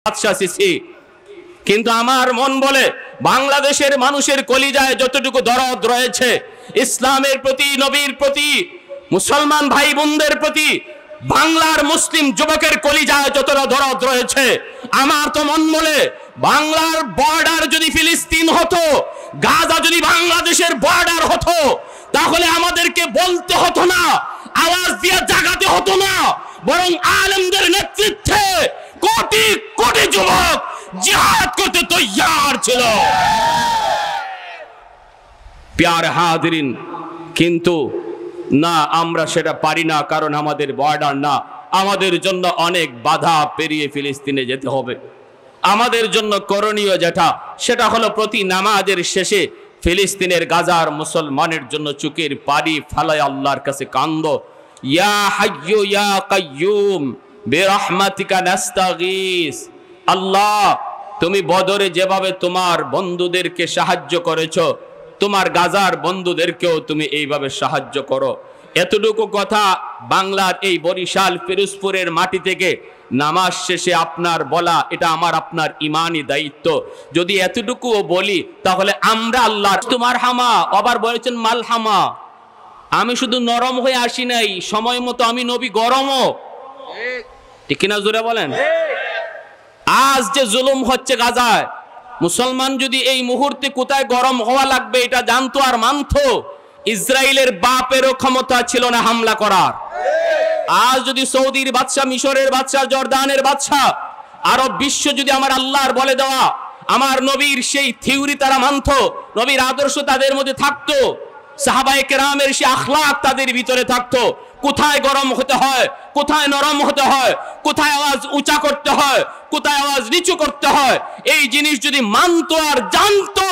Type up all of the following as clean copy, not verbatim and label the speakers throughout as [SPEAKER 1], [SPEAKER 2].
[SPEAKER 1] বাদশা CC. কিন্তু আমার মন বলে বাংলাদেশের মানুষের কলিজায় যতটুকু দরদ রয়েছে ইসলামের প্রতি, নবীর প্রতি, মুসলমান ভাই বোনদের প্রতি, বাংলার মুসলিম যুবকের কলিজায় যতটা দরদ রয়েছে, আমার তো মন বলে বাংলার বর্ডার যদি ফিলিস্তিন হতো, গাজা যদি বাংলাদেশের বর্ডার হতো, তাহলে আমাদেরকে বলতে হতো না, আওয়াজ দিয়ে জাগাতে হতো না, বরং আলেমদের নেতৃত্বে কোটি কোটি যুবক জিহাদ করতে তৈয়ার ছিল। প্যারে হাজিরিন, কিন্তু না, আমরা সেটা পারি না, কারণ আমাদের বর্ডার না। আমাদের জন্য অনেক বাধা পেরিয়ে ফিলিস্তিনে যেতে হবে। আমাদের জন্য করণীয় যেটা, সেটা হলো প্রতি নামাজের শেষে ফিলিস্তিনের গাজার মুসলমানের জন্য চোখের পানি ফালায় আল্লাহর কাছে কান্দ, ইয়া হাইয়্যু ইয়া কাইয়্যুম বিরহমাতিকা নাস্তাগীস। আল্লাহ, তুমি বদরে যেভাবে তোমার বন্ধুদেরকে সাহায্য করেছো, তোমার গাজার বন্ধুদেরকেও তুমি এইভাবে সাহায্য করো। এতটুকু কথা বাংলার এই বরিশাল ফিরোজপুরের মাটি থেকে নামাজ শেষে আপনার বলা, এটা আমার আপনার ইমানি দায়িত্ব। যদি এতটুকুও বলি, তাহলে আমরা আল্লাহর তোমার হামা, আবার বলেছেন মাল হামা। আমি শুধু নরম হয়ে আসি নাই, সময় মতো আমি নবী গরমও। ঠিক কিনা জোরে বলেন? আজ যে জুলুম হচ্ছে গাজায়, মুসলমান যদি এই মুহূর্তে কোথায় গরম হওয়া লাগবে এটা জানতো আর মানতো, ইসরায়েলের বাপেরও ক্ষমতা ছিল না হামলা করার। আজ যদি সৌদির বাদশা, মিশরের বাদশা, জর্দানের বাদশা, আরব বিশ্ব যদি আমার আল্লাহর বলে দেওয়া আমার নবীর সেই থিওরি তারা মানতো, নবীর আদর্শ তাদের মধ্যে থাকতো, সাহাবায়ে কেরামের সেই আখলাক তাদের ভিতরে থাকতো, কোথায় গরম হতে হয়, কোথায় নরম হতে হয়, কোথায় আওয়াজ উঁচা করতে হয়, কোথায় আওয়াজ নিচু করতে হয়, এই জিনিস যদি মানতো আর জানতো,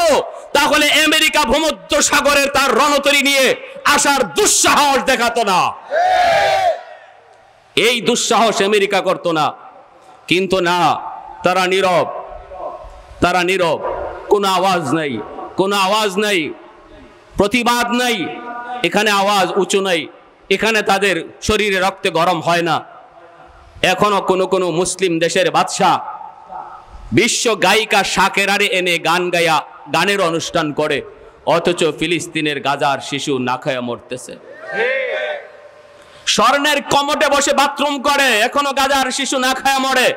[SPEAKER 1] তাহলে আমেরিকা ভূমধ্য সাগরের তার রণতরী নিয়ে আসার দুঃসাহস দেখাতো না। এই দুঃসাহস আমেরিকা করতো না। কিন্তু না, তারা নীরব, তারা নীরব, কোনো আওয়াজ নাই, কোনো আওয়াজ নাই, প্রতিবাদ নাই, এখানে আওয়াজ উঁচু নাই, এখানে তাদের শরীরে রক্তে গরম হয় না। এখনো কোনো কোনো মুসলিম দেশের বাদশা বিশ্ব গায়িকা শাকেরারে এনে গান গায়া গানের অনুষ্ঠান করে, অথচ ফিলিস্তিনের গাজার শিশু না খায়া মরতেছে। স্বর্ণের কমটে বসে বাথরুম করে, এখনো গাজার শিশু না খায়া মরে।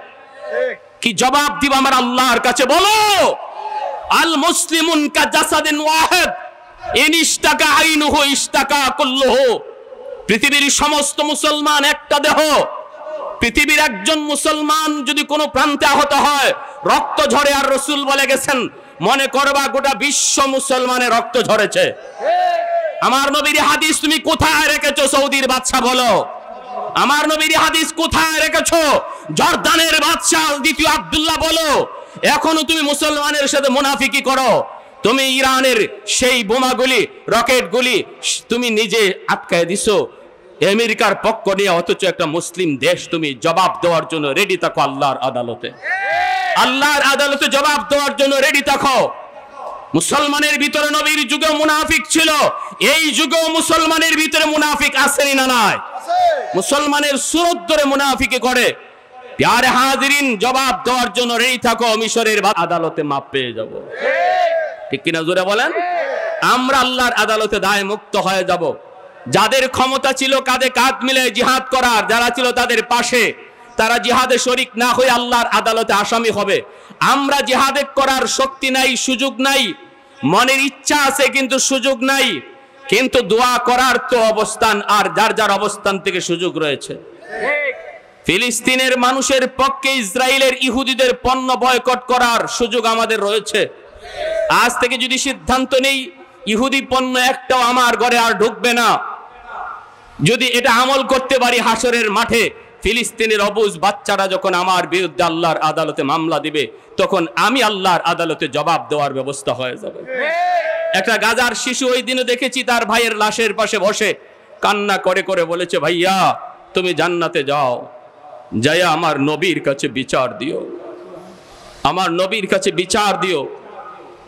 [SPEAKER 1] কি জবাব দিব আমার আল্লাহর কাছে? বলো, আল মুসলিমুন কা জাসাদিন ওয়াহিদ ইন ইশতাকা আইনুহু ইশতাকা কুল্লুহু। পৃথিবীর সমস্ত মুসলমান একটা দেহ। পৃথিবীর একজন মুসলমান যদি কোনো প্রান্তে আহত হয়, রক্ত ঝরে, আর রাসূল বলে গেছেন মনে করবা গোটা বিশ্ব মুসলমানের রক্ত ঝরেছে। আমার নবীর হাদিস তুমি কোথায় রেখেছো? সৌদির বাদশা বলো। আমার নবীর হাদিস কোথায় রেখেছো? জর্দানের বাদশা দ্বিতীয় আব্দুল্লাহ বলো। এখনো তুমি মুসলমানের সাথে মুনাফিকি করো। তুমি ইরানের সেই বোমাগুলি, রকেটগুলি তুমি নিজে আটকায় দিছো আমেরিকার পক্ষ নিয়ে, অথচ একটা মুসলিম দেশ তুমি জবাব দেওয়ার জন্য রেডি থাকো আল্লাহর আদালতে। আল্লাহর আদালতে জবাব দেওয়ার জন্য রেডি থাকো। মুসলমানের ভিতরে নবীর যুগে মুনাফিক ছিল, এই যুগেও মুসলমানের ভিতরে মুনাফিক আসেনি না নাই? মুসলমানের সুরত ধরে মুনাফিকে করে। প্যারে হাজিরিন, জবাব দেওয়ার জন্য রেডি থাকো, মিশরের আদালতে মাপ পেয়ে যাব। ঠিক কিনা জোরে বলেন? আমরা আল্লাহর আদালতে দায় মুক্ত হয়ে যাব। যাদের ক্ষমতা ছিল কাঁধে কাঁধ মিলে জিহাদ করার, যারা ছিল তাদের পাশে, তারা জিহাদে শরিক না হয়ে আল্লাহর আদালতে আসামি হবে। আমরা জিহাদে করার শক্তি নাই, সুযোগ নাই, মনের ইচ্ছা আছে কিন্তু সুযোগ নাই। কিন্তু দোয়া করার তো অবস্থান, আর যার যার অবস্থান থেকে সুযোগ রয়েছে। ফিলিস্তিনের মানুষের পক্ষে ইসরায়েলের ইহুদিদের পণ্য বয়কট করার সুযোগ আমাদের রয়েছে। আজ থেকে যদি সিদ্ধান্ত নেই ইহুদি পণ্য একটাও আমার ঘরে আর ঢুকবে না, যদি এটা আমল করতে পারি, হাসরের মাঠে ফিলিস্তিনের অবুঝ বাচ্চারা যখন আমার বিরুদ্ধে আল্লাহর আদালতে মামলা দিবে, তখন আমি আল্লাহর আদালতে জবাব দেওয়ার ব্যবস্থা হয়ে যাবে। একটা গাজার শিশু ওই দিনে দেখেছি তার ভাইয়ের লাশের পাশে বসে কান্না করে করে বলেছে, ভাইয়া তুমি জান্নাতে যাও, যাইয়া আমার নবীর কাছে বিচার দিও, আমার নবীর কাছে বিচার দিও।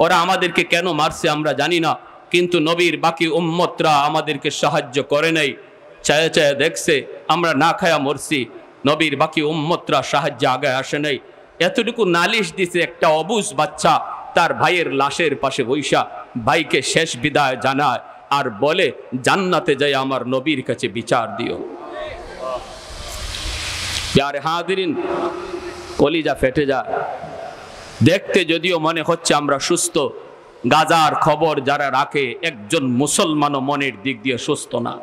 [SPEAKER 1] ওরা আমাদেরকে কেন মারছে আমরা জানি না, কিন্তু নবীর বাকি উম্মতরা আমাদেরকে সাহায্য করে নাই। চায়ে চায়ে দেখছে আমরা না খায়া মরছি, নবীর বাকি উম্মতরা সাহায্যে আগে আসে নাই। এতটুকু নালিশ দিছে একটা অবুঝ বাচ্চা তার ভাইয়ের লাশের পাশে বৈশা ভাইকে শেষ বিদায় জানায় আর বলে জান্নাতে যাই আমার নবীর কাছে বিচার দিও। প্যারে হাজিরিন, কলিজা ফেটে যায়। দেখতে যদিও মনে হচ্ছে আমরা সুস্থ, গাজার খবর যারা রাখে একজন মুসলমানও মনের দিক দিয়ে সুস্থ না।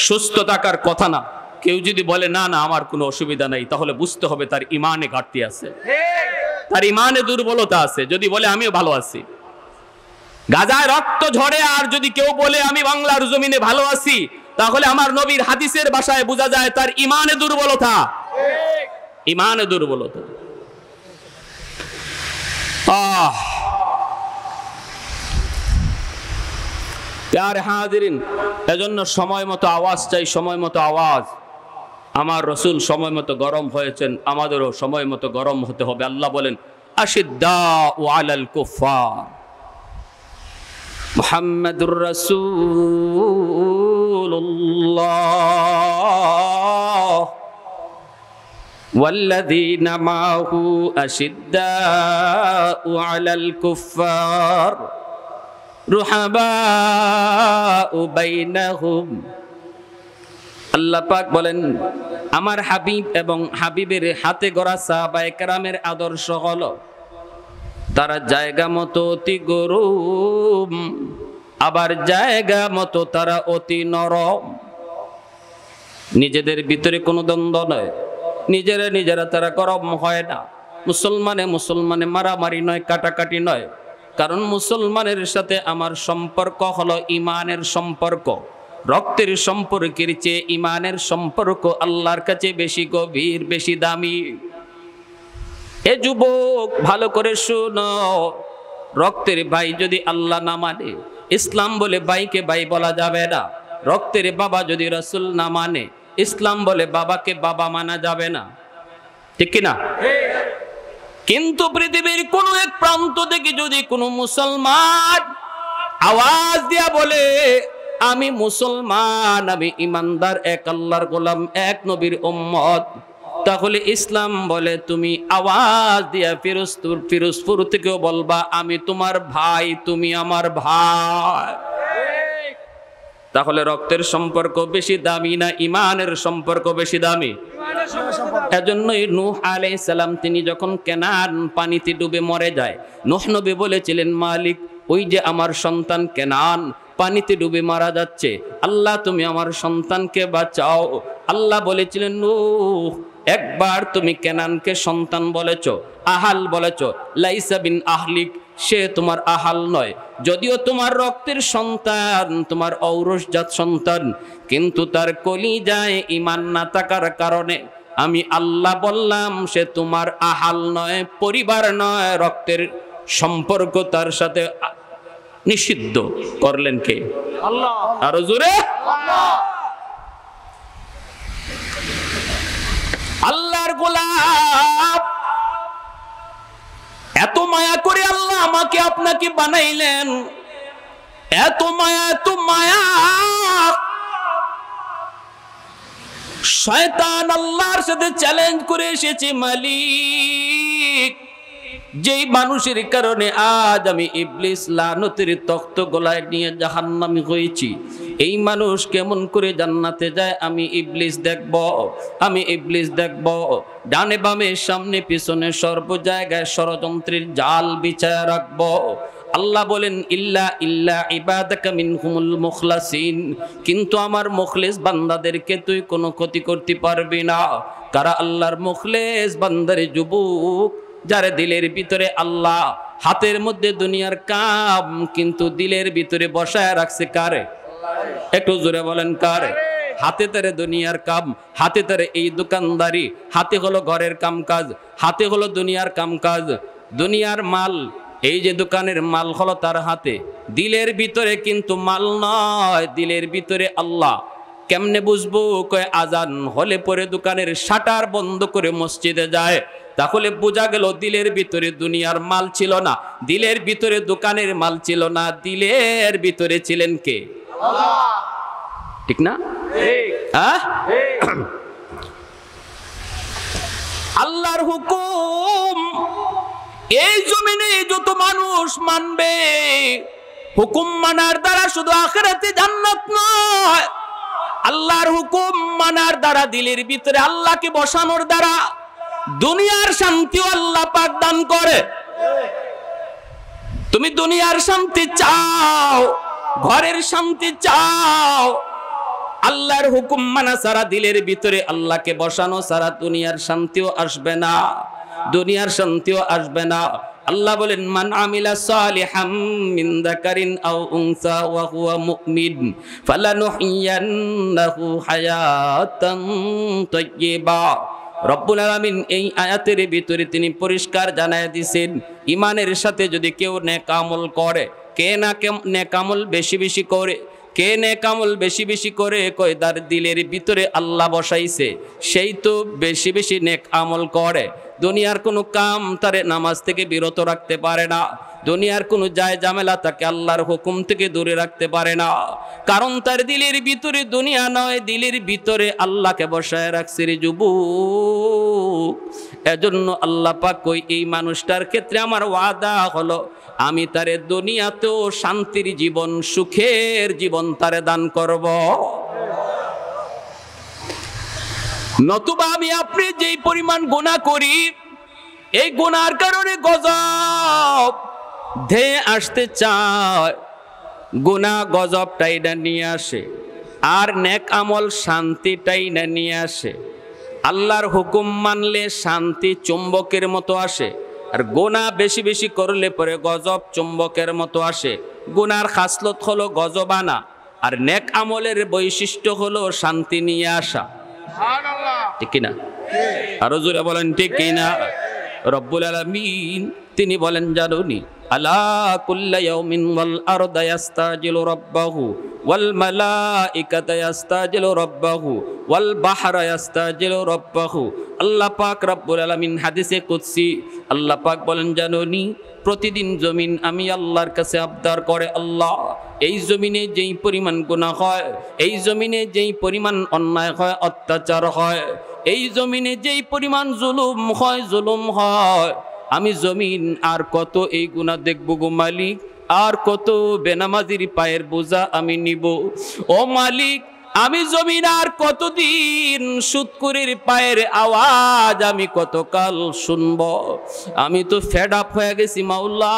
[SPEAKER 1] সুস্থ থাকার কথা না। কেউ যদি বলে না না আমার কোনো অসুবিধা নাই, তাহলে বুঝতে হবে তার ইমানে ঘাটতি আছে, তার ইমানে দুর্বলতা আছে। যদি বলে আমিও ভালো আছি, গাজায় রক্ত ঝরে, আর যদি কেউ বলে আমি বাংলার জমিনে ভালো আছি, তাহলে আমার নবীর হাদিসের ভাষায় বোঝা যায় তার ইমানে দুর্বলতা, ইমানে দুর্বলতা। প্যারে হাজিরিন, এজন্য সময় মতো আওয়াজ চাই, সময় মতো আওয়াজ। আমার রসুল সময় মতো গরম হয়েছেন, আমাদেরও সময় মতো গরম হতে হবে। আল্লাহ বলেন আশিদ্দাউ আলাল কুফার, মুহাম্মাদুর রাসূলুল্লাহ ওয়াল্লাযীনা মাআহু আশিদ্দাউ আলাল কুফার রুহাবাউ বাইনাহুম। আল্লাহ পাক বলেন আমার হাবিব এবং হাবিবের হাতে গড়া সাহাবায়ে কেরামের আদর্শ হলো তারা জায়গা মতো অতি গরম, আবার জায়গা মতো তারা অতি নরম। নিজেদের ভিতরে কোনো দ্বন্দ্ব নয়, নিজেরা তারা গরম হয় না। মুসলমানে মারামারি নয়, কাটাকাটি নয়। কারণ মুসলমানের সাথে আমার সম্পর্ক হলো ইমানের সম্পর্ক। রক্তের সম্পর্কের চেয়ে ইমানের সম্পর্ক আল্লাহর কাছে বেশি গভীর, বেশি দামি। এ যুবক ভালো করে শোনো, রক্তের ভাই যদি আল্লাহ না মানে, ইসলাম বলে ভাইকে ভাই বলা যাবে না। রক্তের বাবা যদি রাসূল না মানে, ইসলাম বলে বাবাকে বাবা মানা যাবে না, ঠিক কিনা? কিন্তু পৃথিবীর কোন এক প্রান্ত থেকে যদি কোনো মুসলমান আওয়াজ দিয়া বলে আমি মুসলমান, আমি ইমানদার, এক আল্লাহর গোলাম, এক নবীর উম্মত, তাহলে ইসলাম বলে তুমি আওয়াজ দিয়া ফিরোজপুর থেকেও বলবা আমি তোমার ভাই, তুমি আমার ভাই। তাহলে রক্তের সম্পর্ক বেশি দামি না ইমানের সম্পর্ক বেশি দামি? এজন্যই নূহ আলাইহিস সালাম তিনি যখন কেনান পানিতে ডুবে মরে যায়, নূহ নবী বলেছিলেন মালিক ওই যে আমার সন্তান কেনান পানিতে ডুবে মারা যাচ্ছে, আল্লাহ তুমি আমার সন্তানকে বাঁচাও। আল্লাহ বলেছিলেন নূহ একবার তুমি কেনানকে সন্তান বলেছো, আহাল বলেছো, লাইসা বিন আহলিক, সে তোমার আহাল নয়, যদিও তোমার রক্তের সন্তান, তোমার ঔরসজাত সন্তান, কিন্তু তার কলিজায় ঈমান না থাকার কারণে আমি আল্লাহ বললাম সে তোমার আহাল নয়, পরিবার নয়, রক্তের সম্পর্ক তার সাথে নিষিদ্ধ করলেন কে? আল্লাহ। আরো জোরে আল্লাহর গোলাম। এত মায়া করে আল্লাহ আমাকে আপনাকে বানাইলেন, এত মায়া, এত মায়া। শয়তান আল্লাহর সাথে চ্যালেঞ্জ করে এসেছে, মালিক যেই মানুষের কারণে আজ আমি ইবলিস লানতের তখ্ত গলায় নিয়ে জাহান্নামী হয়েছি, এই মানুষ কেমন করে জান্নাতে যায় আমি ইবলিস দেখব, আমি ইবলিস দেখব। ডানে বামে সামনে পিছনে সর্ব জায়গায় ষড়যন্ত্রের জাল বিছায়া রাখব। আল্লাহ বলেন ইল্লা ইবাদাকা মিনহুমুল মুখলাসিন, কিন্তু আমার মুখলিস বান্দাদেরকে তুই কোনো ক্ষতি করতে পারবি না। কারা আল্লাহর মুখলিস বান্দারে? যুবক যারা দিলের ভিতরে আল্লাহ, হাতের মধ্যে দুনিয়ার কাম, কিন্তু দিলের ভিতরে বসায় রাখছে কারে? একটু জোরে বলেন কারে? হাতে তারে দুনিয়ার কাম, হাতে তারে এই দোকানদারি, হাতে হলো ঘরের কাম কাজ, হাতে হলো দুনিয়ার কাম কাজ, দুনিয়ার মাল, এই যে দোকানের মাল হলো তার হাতে, দিলের ভিতরে কিন্তু মাল নয়, দিলের ভিতরে আল্লাহ। কেমনে বুঝবো? কয় আজান হলে পরে দোকানের শাটার বন্ধ করে মসজিদে যায়, তাহলে বোঝা গেল দিলের ভিতরে দুনিয়ার মাল ছিল না, দিলের ভিতরে দোকানের মাল ছিল না, দিলের ভিতরে ছিলেন কে? আল্লাহ। ঠিক না? আল্লাহর হুকুম এই জমিনে যত মানুষ মানবে, হুকুম মানার দ্বারা শুধু আখিরাতে জান্নাত নয়, আল্লাহর হুকুম মানার দ্বারা দিলের ভিতরে আল্লাহকে বসানোর দ্বারা দুনিয়ার শান্তিও আল্লাহ পাক দান করে। তুমি দুনিয়ার শান্তি চাও, ঘরের শান্তি চাও, আল্লাহর হুকুম মানা ছাড়া দিলের ভিতরে আল্লাহকে বসানো ছাড়া দুনিয়ার শান্তিও আসবে না, দুনিয়ার শান্তিও আসবে না। আল্লাহ বলেন, মান আমিলা সালিহাম মিন যাকারিন আও উনসা ওয়া হুয়া মুমিন ফালানুহইয়ান্নাহু হায়াতান তাইয়্যিবা। রব্বুল আলামিন এই আয়াতের ভিতরে তিনি পরিষ্কার জানায় দিয়েছেন, ঈমানের সাথে যদি কেউ নেক আমল করে, কে না নেক আমল বেশি বেশি করে, কে নেক আমল বেশি বেশি করে, কয় তার দিলের ভিতরে আল্লাহ বসাইছে, সেই তো বেশি বেশি নেক আমল করে। দুনিয়ার কোনো কাম তারে নামাজ থেকে বিরত রাখতে পারে না, দুনিয়ার কোনো যায় ঝামেলা তাকে আল্লাহর হুকুম থেকে দূরে রাখতে পারে না, কারণ তার দিলের ভিতরে দুনিয়া নয়, দিলের ভিতরে আল্লাহকে বসায় রাখছে রে যুবক। এজন্য আল্লাহ পাক কই, এই মানুষটার ক্ষেত্রে আমার ওয়াদা হলো, আমি তারে দুনিয়াতেও শান্তির জীবন, সুখের জীবন তারে দান করব। নতুবা আমি আপনি যেই পরিমাণ গুনাহ করি, এই গুনার কারণে গজব ধেয়ে আসতে চায়, গুনাহ গজবটাই না নিয়ে আসে, আর নেক আমল শান্তিটাই না নিয়ে আসে। আল্লাহর হুকুম মানলে শান্তি চুম্বকের মতো আসে, আর গুনাহ বেশি বেশি করলে পরে গজব চুম্বকের মতো আসে। গুনার খাসলত হলো গজব আনা, আর নেক আমলের বৈশিষ্ট্য হলো শান্তি নিয়ে আসা। ঠিক কিনা? আরো জোরে বলেন ঠিক কিনা? রব্বুল আলামিন তিনি বলেন, জানুনি আলা কুল্লা ইয়াউমিন ওয়াল আরদা ইস্তাজিলু রাব্বাহু ওয়াল মালাইকাতু ইস্তাজিলু রাব্বাহু ওয়াল বাহরা ইস্তাজিলু রাব্বাহু। আল্লাহ পাক রব্বুল আলামিন হাদিসে কুদসি আল্লাহ পাক বলেন, জানুনি প্রতিদিন জমিন আমি আল্লাহর কাছে আবদার করে, আল্লাহ এই জমিনে যেই পরিমাণ গুনাহ হয়, এই জমিনে যেই পরিমাণ অন্যায় হয়, অত্যাচার হয়, এই জমিনে যেই পরিমাণ জুলুম হয়, আমি জমিন আর কত এই গুনাহ দেখব গো মালিক, আর কত বেনামাজির পায়ের বোঝা আমি নিব। ও মালিক, আমি জমিন আর কতদিন সুদখোরের পায়ের আওয়াজ আমি কতকাল শুনব? আমি তো ফেড আপ হয়ে গেছি মাওলা।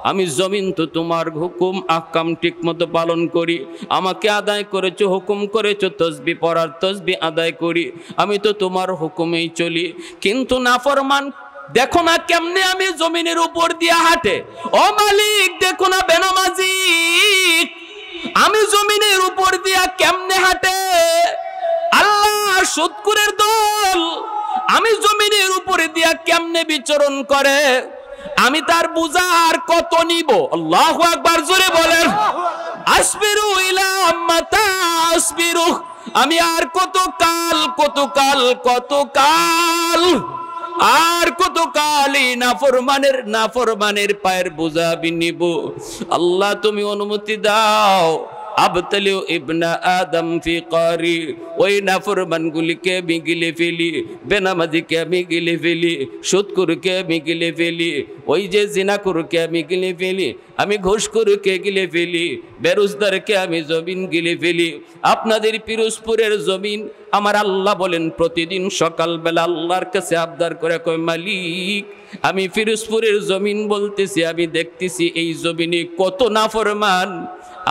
[SPEAKER 1] আমি জমিন তো তোমার হুকুম আহকাম ঠিক মতো পালন করি, আমাকে আদায় করেছো, হুকুম করেছো তসবিহ পড়ার, তসবিহ আদায় করি, আমি তো তোমার হুকুমেই চলি। কিন্তু নাফরমান দেখো না কেমনে আমি জমিনের উপর দিয়ে হাঁটে। ও মালিক, দেখো না বেনামাজি আমি জমিনের উপর দিয়া কেমনে হাঁটে। আল্লাহ, সুদখোরের দল আমি জমিনের উপরে দিয়া কেমনে বিচরণ করে, আমি তার বোঝা আর কত নিব? আল্লাহু আকবার, জোরে বলেন। আসবিরু ইলা মাতা আসবিরু, আমি আর কত কাল আর কত কালই নাফরমানের পায়ের বোঝা আমি নিব। আল্লাহ, তুমি অনুমতি দাও, আবতালিউ ইবনা আদম ফি কারি, ওই নাফরমানগুলিকে আমি গিলে ফেলি, বেনামাজিকে আমি গিলে ফেলি, সুদখোরকে আমি গিলে ফেলি, ওই যে জিনাখোরকে আমি গিলে ফেলি, আমি ঘুষখোরকে গিলে ফেলি, বেরোজগারকে আমি জমিন গিলে ফেলি। আপনাদের পিরোজপুরের জমিন আমার আল্লাহ বলেন, প্রতিদিন সকালবেলা আল্লাহর কাছে আবদার করে কয়, মালিক আমি পিরোজপুরের জমিন বলতেছি, আমি দেখতেছি এই জমিনে কত নাফরমান,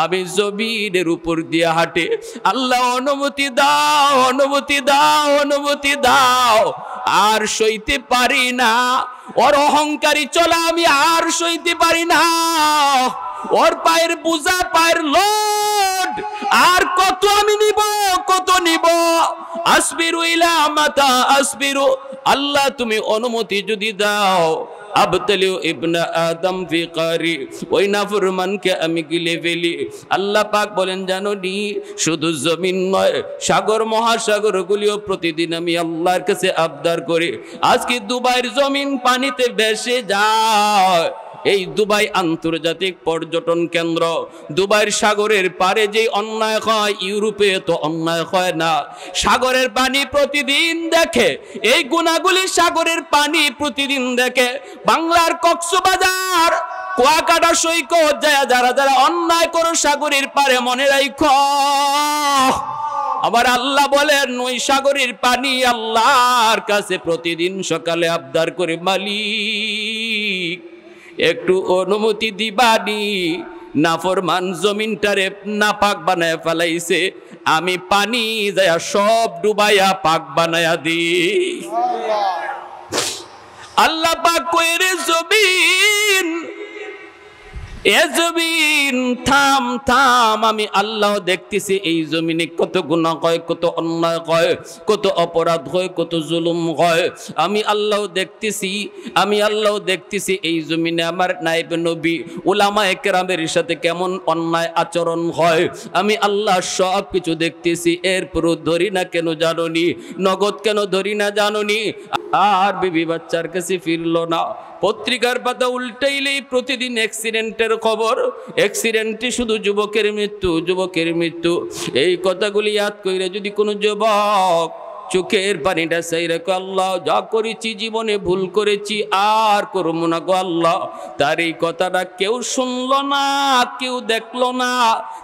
[SPEAKER 1] আমি জমিনের উপর দিয়ে হাঁটে। আল্লাহ, অনুমতি দাও, অনুমতি দাও, অনুমতি দাও, আর সইতে পারি না। ওর অহংকারী চলা আমি আর সইতে পারি না, ওর পায়ের বোঝা, পায়ের লোড আর কত আমি নিব, কত নিব। আসবিরু ইলা মাতা আসবিরু, আল্লাহ তুমি অনুমতি যদি দাও, আবতালিউ ইবনা আদম ফি কারি, ওই নাফরমানকে আমি গিলে ফেলি। আল্লাহ পাক বলেন, জানো নি শুধু জমিন নয়, সাগর মহাসাগর গুলিও প্রতিদিন আমি আল্লাহর কাছে আবদার করি। আজকে দুবাইয়ের জমিন পানিতে ভেসে যায়, এই দুবাই আন্তর্জাতিক পর্যটন কেন্দ্র, দুবাইয়ের সাগরের পারে যে অন্যায় হয় ইউরোপে তো অন্যায় হয় না। সাগরের পানি প্রতিদিন দেখে, এই গুণাগুলি সাগরের পানি প্রতিদিন দেখে। বাংলার কক্সবাজার কুয়াকাটা সৈকত যায় যারা যারা অন্যায় করো সাগরের পারে মনে রাখো, আবার আল্লাহ বলেন ওই সাগরের পানি আল্লাহর কাছে প্রতিদিন সকালে আবদার করে, মালিক একটু অনুমতি দিবানি, নাফরমান জমিনটারে নাপাক বানায় ফেলাইছে, আমি পানি যায় সব ডুবাইয়া পাক বানায়া দি। আল্লাহ পাক কয়ে রে জমিন, এ জমিন থাম থাম, আমি আল্লাহ দেখতেছি এই জমিনে কত গুনাহ হয়, কত অন্যায় হয়, কত অপরাধ হয়, কত জুলুম হয়। আমি আল্লাহ দেখতেছি, আমি আল্লাহ দেখতেছি এই জমিনে আমার নায়েব নবী উলামায়ে কেরামের সাথে কেমন অন্যায় আচরণ হয়। আমি আল্লাহ সব কিছু দেখতেছি, এরপরও ধরি না কেন জানোনি? নগদ কেন ধরি না জানোনি? আর বিবি বাচ্চার কাছে ফিরলো না। পত্রিকার পাতা উল্টাইলেই প্রতিদিন অ্যাক্সিডেন্টের খবর, অ্যাক্সিডেন্টে শুধু যুবকের মৃত্যু, যুবকের মৃত্যু। এই কথাগুলি ইয়াদ কইরা যদি কোনো যুবক চোখের পানিটা চাই রেখো, আল্লাহ যা করেছি জীবনে ভুল করেছি আর করবো না গো আল্লাহ, তার এই কথাটা কেউ শুনলো না, কেউ দেখলো না,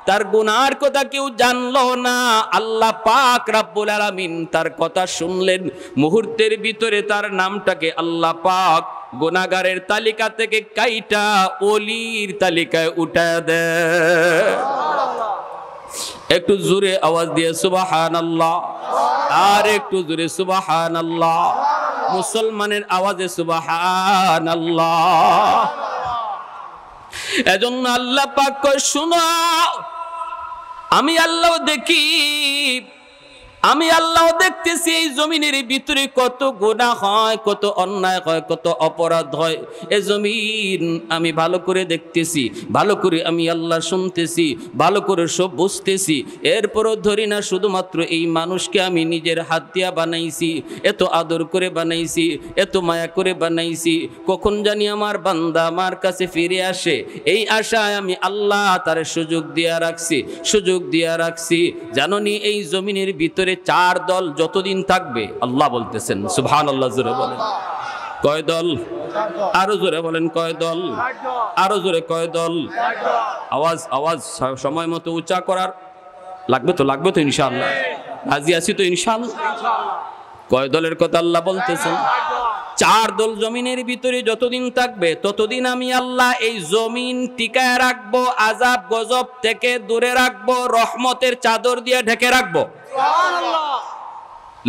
[SPEAKER 1] তার গুনার কথা কেউ জানলো না। আল্লাহ পাক রাব্বুল আলামিন তার কথা শুনলেন, মুহূর্তের ভিতরে তার নামটাকে আল্লাহ পাক গুনাহগারের তালিকা থেকে কাইটা ওলির তালিকায় উঠায় দেয়। একটু জোরে আওয়াজ দিয়ে সুবহানাল্লাহ, আর একটু জোরে সুবহানাল্লাহ, মুসলমানের আওয়াজে সুবহানাল্লাহ। এজন্য আল্লাহ পাক কয় শুনো, আমি আল্লাহ দেখি, আমি আল্লাহ দেখতেছি এই জমিনের ভিতরে কত গুনাহ হয়, কত অন্যায় হয়, কত অপরাধ হয়। এই জমিন আমি ভালো করে দেখতেছি, ভালো করে আমি আল্লাহ শুনতেছি, ভালো করে সব বুঝতেছি। এরপরও ধরি না শুধুমাত্র এই মানুষকে আমি নিজের হাত দিয়া বানাইছি, এত আদর করে বানাইছি, এত মায়া করে বানাইছি, কখন জানি আমার বান্দা আমার কাছে ফিরে আসে, এই আশায় আমি আল্লাহ তার সুযোগ দিয়া রাখছি, সুযোগ দিয়া রাখছি। জানোনি এই জমিনের ভিতরে চার দল যতদিন থাকবে, আল্লাহ বলতেছেন সুবহানাল্লাহ, জোরে বলেন কয় দল? আরো জোরে বলেন কয় দল? আরো জোরে কয় দল? আওয়াজ আওয়াজ সময় মতো উঁচা করার লাগবে তো, লাগবে তো ইনশাআল্লাহ, রাজি আছি তো ইনশাআল্লাহ। কয় দলের কথা আল্লাহ বলতেছেন? চার দল জমিনের ভিতরে যতদিন থাকবে ততদিন আমি আল্লাহ এই জমিন টিকায় রাখবো, আযাব গজব থেকে দূরে রাখবো, রহমতের চাদর দিয়ে ঢেকে রাখবো।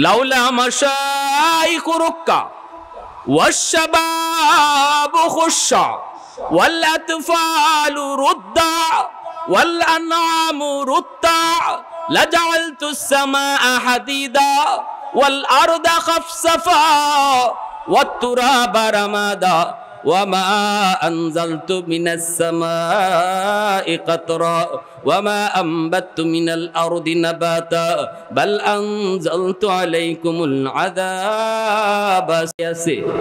[SPEAKER 1] লাউলা মাশাইখু রুক্কা ওয়াশ-শাবাবু খুশশা ওয়াল আতফালু রুদ্দা ওয়াল আনআমু রুত্তা লাজাআলতুস সামাআ হাদিদা ওয়াল আরদা খাফসাফা والتراب رمادا وما أنزلت من السماء قطرا وما أنبت من الأرض نباتا بل أنزلت عليكم العذاب।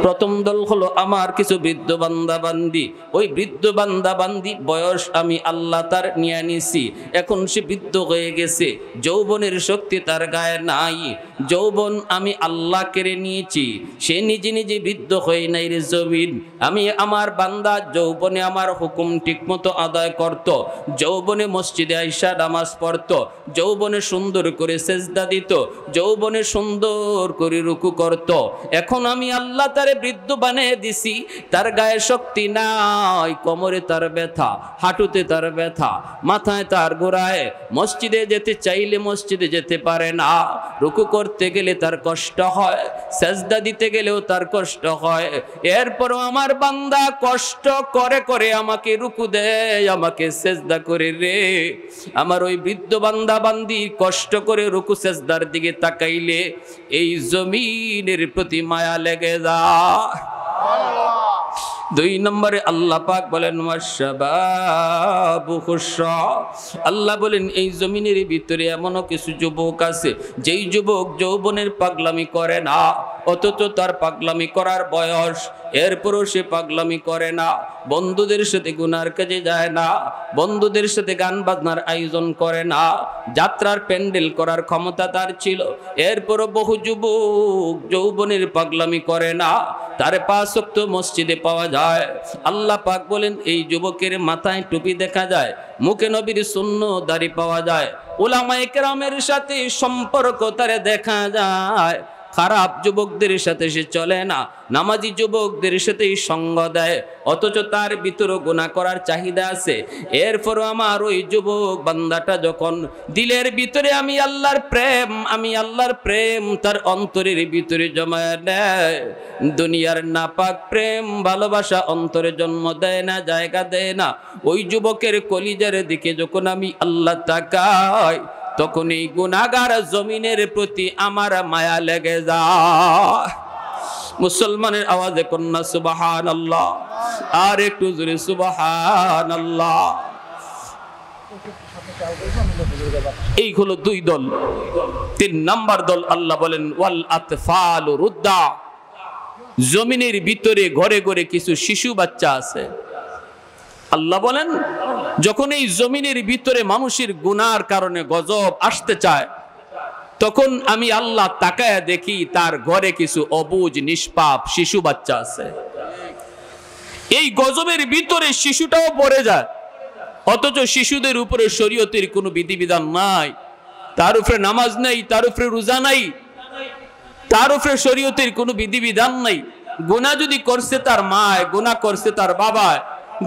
[SPEAKER 1] প্রথম দল হলো আমার কিছু বৃদ্ধ বান্দা বান্দি। ওই বৃদ্ধ বান্দা বান্দি বয়স আমি আল্লাহ তার নিয়ে নিছি, এখন সে বৃদ্ধ হয়ে গেছে, যৌবনের শক্তি তার গায়ে নাই, যৌবন আমি আল্লাহ কেড়ে নিয়েছি, সে নিজে নিজে বৃদ্ধ হয়ে নাই রে জমিন। আমি আমার বান্দা যৌবনে আমার হুকুম ঠিক মতো আদায় করত, যৌবনে মসজিদে আইসা নামাজ পড়ত, যৌবনে সুন্দর করে সেজদা দিত, যৌবনে সুন্দর করে রুকু করত। এখন আমি আল্লাহ তারে বৃদ্ধ বানিয়ে দিছি, তার গায়ে শক্তি নাই, কোমরে তার ব্যথা, হাঁটুতে তার ব্যথা, মাথায় তার গোড়ায়, মসজিদে যেতে চাইলে মসজিদে যেতে পারে না, রুকু করতে গেলে তার কষ্ট হয়, সেজদা দিতে গেলেও তার কষ্ট হয়। এরপরও আমার বান্দা কষ্ট করে করে আমাকে রুকু দেয়, আমাকে সেজদা করে রে। আমার ওই বৃদ্ধ বান্দা বান্দি কষ্ট করে রুকু সেজদার দিকে তাকাইলে এই জমিনের প্রতি মায়া লেগে যায়। দুই নম্বরে আল্লাহ পাক বলেন ওয়াশ-শাবাবু খুশশা, আল্লাহ বলেন এই জমিনের ভিতরে এমনও কিছু যুবক আছে যেই যুবক যৌবনের পাগলামি করে না। ও অথচ তার পাগলামি করার বয়স, এরপরও সে পাগলামি করে না, বন্ধুদের সাথে গুনার কাজে যায় না, বন্ধুদের সাথে গান বাজনার আয়োজন করে না, যাত্রার প্যান্ডেল করার ক্ষমতা তার ছিল, এরপরও বহু যুবক যৌবনের পাগলামি করে না, তার 5 ওয়াক্ত মসজিদে পাওয়া যায়। আল্লাহ পাক বলেন এই যুবকের মাথায় টুপি দেখা যায়, মুখে নবীর সুন্নত দাড়ি পাওয়া যায়, উলামায়ে কেরামের সাথে সম্পর্ক তার দেখা যায়। খারাপ যুবকদের সাথে সে চলে না, নামাজি যুবকদের সাথেই সঙ্গ দেয়, অথচ তার ভিতরে গুনাহ করার চাহিদা আছে। এরপরও আমার ওই যুবক বান্দাটা যখন দিলের ভিতরে আমি আল্লাহর প্রেম তার অন্তরের ভিতরে জমায় নেয়, দুনিয়ার নাপাক প্রেম ভালোবাসা অন্তরে জন্ম দেয় না, জায়গা দেয় না, ওই যুবকের কলিজার দিকে যখন আমি আল্লাহ তাকাই, তখন এই গুনাহগার জমিনের প্রতি আমার মায়া লেগে যায়। মুসলমানের আওয়াজে কন্যা সুবহানাল্লাহ, আর একটু জোরে সুবহানাল্লাহ। এই হলো 2 দল। 3 নাম্বার দল আল্লাহ বলেন ওয়াল আতফালু রুদ্দা, জমিনের ভিতরে ঘরে ঘরে কিছু শিশু বাচ্চা আছে। আল্লাহ বলেন যখন এই জমিনের ভিতরে মানুষের গুনার কারণে গজব আসতে চায়, তখন আমি আল্লাহ তাকায়া দেখি তার ঘরে কিছু অবুঝ নিষ্পাপ শিশু বাচ্চা আছে। এই গজবের ভিতরে শিশুটাও পড়ে যায়, অথচ শিশুদের উপরে শরীয়তের কোনো বিধিবিধান নাই, তার উপরে নামাজ নাই, তার উপরে রোজা নাই, তার উপরে শরীয়তের কোনো বিধিবিধান নাই। গুনাহ যদি করছে তার মায়, গুনাহ করছে তার বাবায়,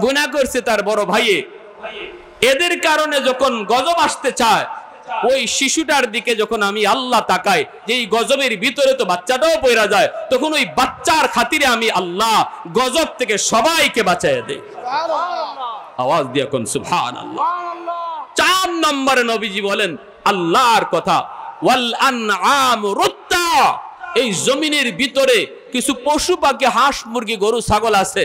[SPEAKER 1] গুনাহ করছে তার বড় ভাইয়ে, এদের কারণে যখন গজব আসতে চায়, ওই শিশুটার দিকে যখন আমি আল্লাহ তাকাই যে এই গজবের ভিতরে তো বাচ্চাটাও পড়া যায়, তখন ওই বাচ্চার খাতিরে আমি আল্লাহ গজব থেকে সবাইকে বাঁচাইয়া দেই। আওয়াজ দিয়ে কোন সুবহানাল্লাহ। 4 নম্বরে নবীজি বলেন আল্লাহর কথা ওয়াল আনআম রুত্তা, এই জমিনের ভিতরে কিছু পশু পাখি, হাঁস মুরগি গরু ছাগল আছে,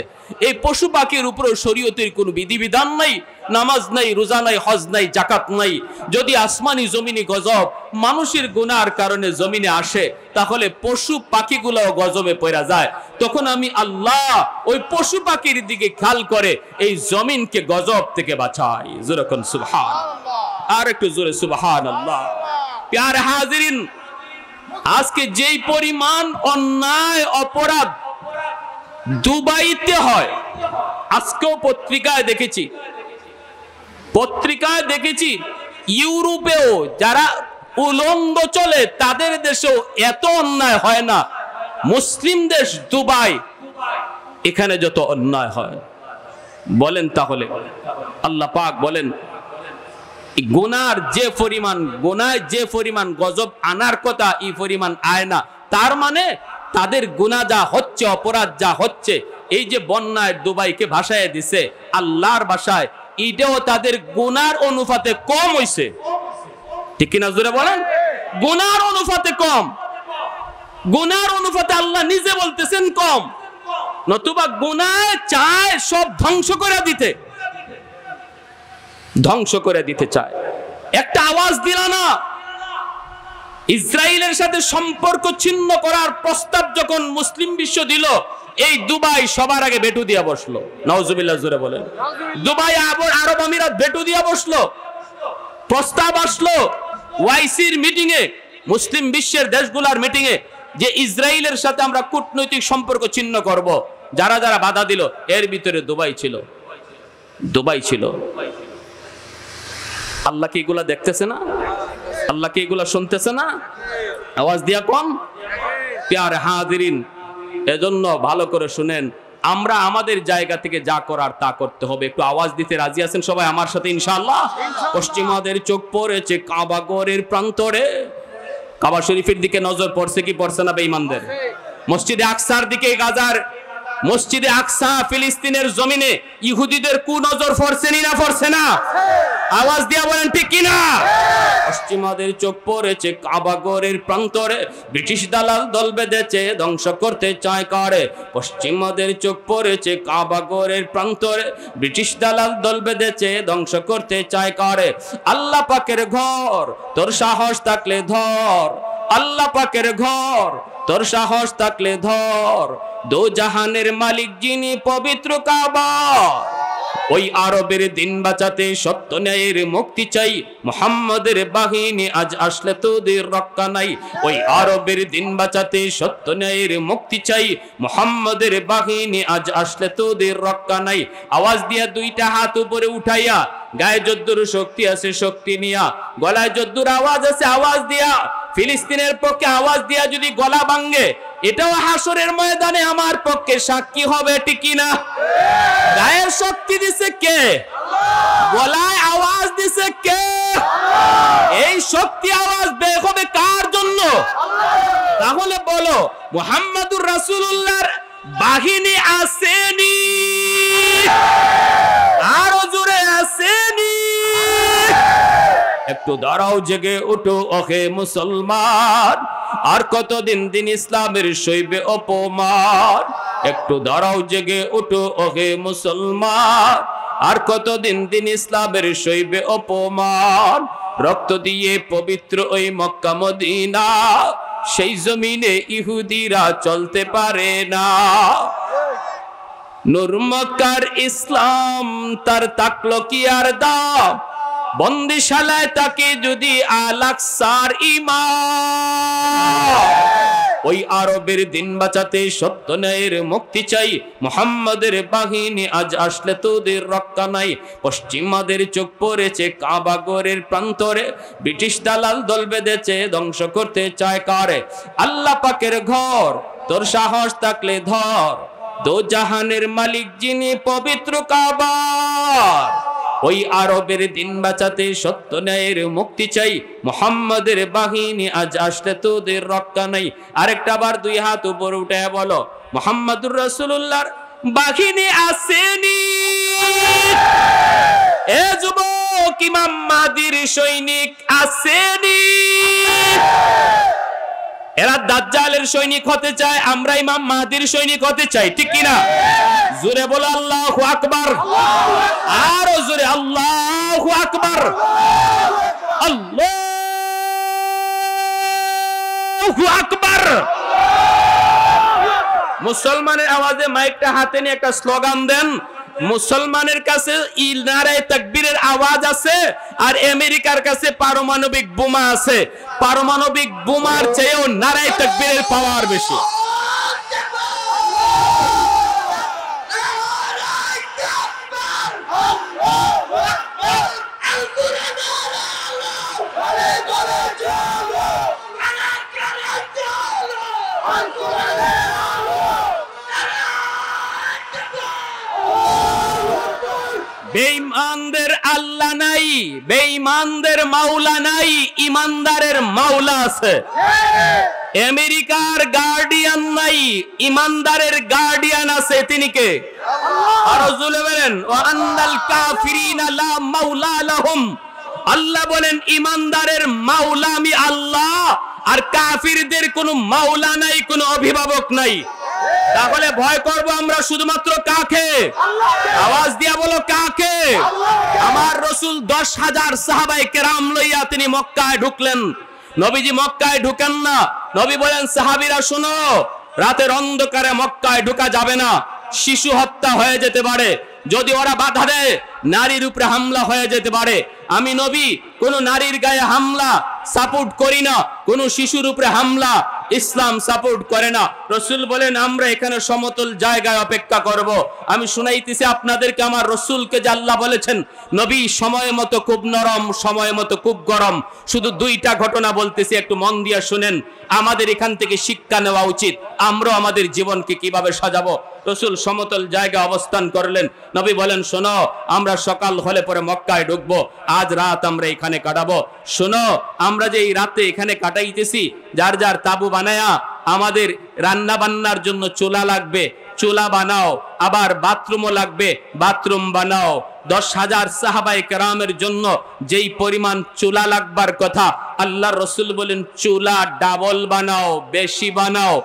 [SPEAKER 1] এই পশু পাখির উপরে শরীয়তের কোনো বিধিবিধান নাই, নামাজ নাই, রোজা নাই, হজ নাই, যাকাত নাই। যদি আসমানি জমিনি গজব মানুষের গুনার কারণে জমিনে আসে, তাহলে পশু পাখিগুলোও গজবে পড়া যায়। তখন আমি আল্লাহ ওই পশু পাখির দিকে খেয়াল করে এই জমিনকে গজব থেকে বাঁচাই। জোরে কোন সুবহানাল্লাহ, আর একটু জোরে সুবহানাল্লাহ। প্যারে হাজিরিন, আজকে যেই পরিমাণ অন্যায় অপরাধ দুবাইতে হয়, আজকেও পত্রিকায় দেখেছি ইউরোপেও যারা উলঙ্গ চলে তাদের দেশেও এত অন্যায় হয় না। মুসলিম দেশ দুবাই, এখানে যত অন্যায় হয়, বলেন তাহলে আল্লাহ পাক বলেন গুনার যে পরিমাণ গজব আনার কথা এই পরিমাণ আয় না। তার মানে তাদের গুনাহ যা হচ্ছে, অপরাধ যা হচ্ছে, এই যে বন্যায় দুবাইকে ভাসায় দিছে আল্লাহর ভাষায়, এটাও তাদের গুনার অনুপাতে কম হইছে। ঠিক কিনা জোরে বলেন? গুনার অনুপাতে কম, গুনার অনুপাতে আল্লাহ নিজে বলতেছেন কম, নতুবা গুনাহ চায় সব ধ্বংস করে দিতে চায়। একটা আওয়াজ দিল না, ইসরায়েলের সাথে সম্পর্ক ছিন্ন করার প্রস্তাব যখন মুসলিম বিশ্ব দিল, এই দুবাই সবার আগে ভেটু দিয়া বসলো। নাউজুবিল্লাহ জোরে বলেন। দুবাই আরব আমিরাত ভেটু দিয়া বসলো। প্রস্তাব আসলো ওয়াইসির মিটিং এ, মুসলিম বিশ্বের দেশগুলোর মিটিং এ, যে ইসরায়েলের সাথে আমরা কূটনৈতিক সম্পর্ক ছিন্ন করব। যারা যারা বাধা দিল এর ভিতরে দুবাই ছিল। আল্লাহ কি এগুলা দেখতেছে না? আল্লাহ কি এগুলা শুনতেছে না? আওয়াজ দিয়া কোন প্যারে হাজিরিন, এজন্য ভালো করে শুনেন, আমরা আমাদের জায়গা থেকে যা করার তা করতে হবে। একটু আওয়াজ দিতে রাজি আছেন সবাই আমার সাথে ইনশাআল্লাহ? পশ্চিমাদের চোখ পড়েছে কাবা ঘরের প্রান্তরে, কাবা শরীফের দিকে নজর পড়ছে কি পড়ছে না বেঈমানদের? মসজিদে আকসার দিকে, গাজার মসজিদে আকসা ফিলিস্তিনের জমিনে ইহুদিদের কুনজর পড়ছেনি না পড়ছে না? আওয়াজ দিয়া বলেন ঠিক কিনা? পশ্চিমাদের চোখ পড়েছে কাবা ঘরের প্রান্তরে, ব্রিটিশ দালাল দল বেঁধেছে ধ্বংস করতে চায় করে। পশ্চিমাদের চোখ পড়েছে কাবা ঘরের প্রান্তরে, ব্রিটিশ দালাল দল বেঁধেছে ধ্বংস করতে চায় করে। আল্লাহ পাকের ঘর তোর সাহস থাকলে ধর, আল্লাহ পাকের ঘর তোর সাহস থাকলে ধর, দো জাহানের মালিক যিনি পবিত্র কাবা। ওই আরবের দিন বাঁচাতে সত্য ন্যায়ের মুক্তি চাই, মুহাম্মাদের বাহিনী আজ আসলে তোদের রক্ষা নাই। ওই আরবের দিন বাঁচাতে সত্য ন্যায়ের মুক্তি চাই, মুহাম্মাদের বাহিনী আজ আসলে তোদের রক্ষা নাই। আওয়াজ দিয়া দুইটা হাত উপরে উঠাইয়া, গায়ে যদ্দুর শক্তি আছে শক্তি নিয়া, গলায় যদ্দুর আওয়াজ আছে আওয়াজ দিয়া, ফিলিস্তিনের পক্ষে আওয়াজ দিয়া যদি গলা ভাঙ্গে, এটাও হাসরের ময়দানে আমার পক্ষে সাক্ষী হবে, ঠিক না? গায়ের শক্তি দিছে কে? গলায় আওয়াজ দিছে কে? এই শক্তি আওয়াজ বের হবে কার জন্য? তাহলে বলো, মুহাম্মাদুর রাসূলুল্লাহর বাহিনী আসেনি? আরো জোরে আসেনি? একটু দাঁড়াও, জেগে উঠো ওহে মুসলমান, আর কতদিন দিন ইসলামের সইবে অপমান। একটু দাঁড়াও, জেগে উঠো ওহে মুসলমান, আর কতদিন দিন ইসলামের সইবে অপমান। রক্ত দিয়ে পবিত্র ওই মক্কা মদিনা, সেই জমিনে ইহুদিরা চলতে পারে না। নূর মক্কার ইসলাম তার তাকলো কি আর দাম, বন্দিশালায় তাকে যদি আল-আকসার ইমাম। ওই আরবের দিন বাঁচাতে সত্য ন্যায়ের মুক্তি চাই, মুহাম্মাদের বাহিনী আজ আসলে তোদের রক্ষা নাই। পশ্চিমাদের চোখ পড়েছে কাবা ঘরের প্রান্তরে, ব্রিটিশ দালাল দল বেঁধেছে ধ্বংস করতে চায় কারে। আল্লাহ পাকের ঘর, তোর সাহস থাকলে ধর, দো জাহানের মালিক যিনি পবিত্র কাবা। ওই আরবের দিন বাঁচাতে সত্য ন্যায়ের মুক্তি চাই, মুহাম্মাদের বাহিনী আজ আসলে তোদের রক্ষা নাই। আরেকটা বার দুই হাত উপর উঠে বলো, মুহাম্মাদুর রাসূলুল্লাহর বাহিনী আসেনি? এ যুবক, ইমাম মাহদীর সৈনিক আসেনি? এরা দাজ্জালের সৈনিক হতে চায়, আমরা ইমাম মাহদীর সৈনিক হতে চাই, ঠিক কিনা? জোরে বলো আল্লাহু আকবার, আরো জোরে আল্লাহু আকবার, আল্লাহু আকবার। মুসলমানের আওয়াজে মাইকটা হাতে নিয়ে একটা স্লোগান দেন। মুসলমানের কাছে নারায়ে তাকবীরের আওয়াজ আছে, আর আমেরিকার কাছে পারমাণবিক বোমা আছে। পারমাণবিক বোমার চেয়েও নারায়ে তাকবীরের পাওয়ার বেশি। বেঈমানদের আল্লাহ নাই, বেঈমানদের মাওলা নাই, ইমানদারের মাওলা আছে। আমেরিকার গার্ডিয়ান নাই, ইমানদারের গার্ডিয়ান আছে, তিনি কে? আরো জোরে বলেন, ওয়া আন্নাল কাফিরিনা লা মাওলা লাহুম। আল্লাহ বলেন ইমানদারের মাওলা আমি আল্লাহ, আর কাফিরদের কোনো মাওলা নাই, কোনো অভিভাবক নাই। তাহলে ভয় করব আমরা শুধুমাত্র কাকে? আওয়াজ দিয়া বলো কাকে? আমার রাসূল 10,000 সাহাবায়ে কেরাম লইয়া তিনি মক্কায় ঢুকলেন। নবীজি মক্কায় ঢুকেন না। নবী বলেন, সাহাবীরা শোনো, রাতের অন্ধকারে মক্কায় ঢোকা যাবে না, শিশু হত্যা হয়ে যেতে পারে। যদি ওরা বাধা দেয়, নারীর উপরে হামলা হয়ে যেতে পারে। আমি নবী কোন নারীর গায়ে হামলা সাপোর্ট করি না, কোন শিশুর উপরে হামলা ইসলাম সাপোর্ট করে না। রাসূল বলেন, আমরা এখানে সমতল জায়গায় অপেক্ষা করব। আমি শুনাইতেছি আপনাদেরকে আমার রাসূলকে যে আল্লাহ বলেছেন, নবী সময় মতো খুব নরম, সময় মতো খুব গরম। শুধু দুইটা ঘটনা বলতেছি, একটু মন দিয়ে শুনেন। আমাদের এখান থেকে শিক্ষা নেওয়া উচিত, আমরা আমাদের জীবনকে কিভাবে সাজাবো। রাসূল সমতল জায়গায় অবস্থান করলেন। নবী বলেন, শোনো, আমরা সকাল হলে পরে মক্কায় ঢুকবো, আজ রাত আমরা এখানে কাটাবো। শোনো, আমরা যে এই রাতে এখানে কাটাইতেছি, যার যার তাবু বানায়া, আমাদের রান্না বান্নার জন্য চুলা লাগবে, চুলা বানাও। আবার বাথরুমও লাগবে, বাথরুম বানাও। 10,000 সাহাবায়ে কেরামের জন্য যেই পরিমাণ চুলা লাগবার কথা, আল্লাহর রাসূল বলেন চুলা ডাবল বানাও, বেশি বানাও।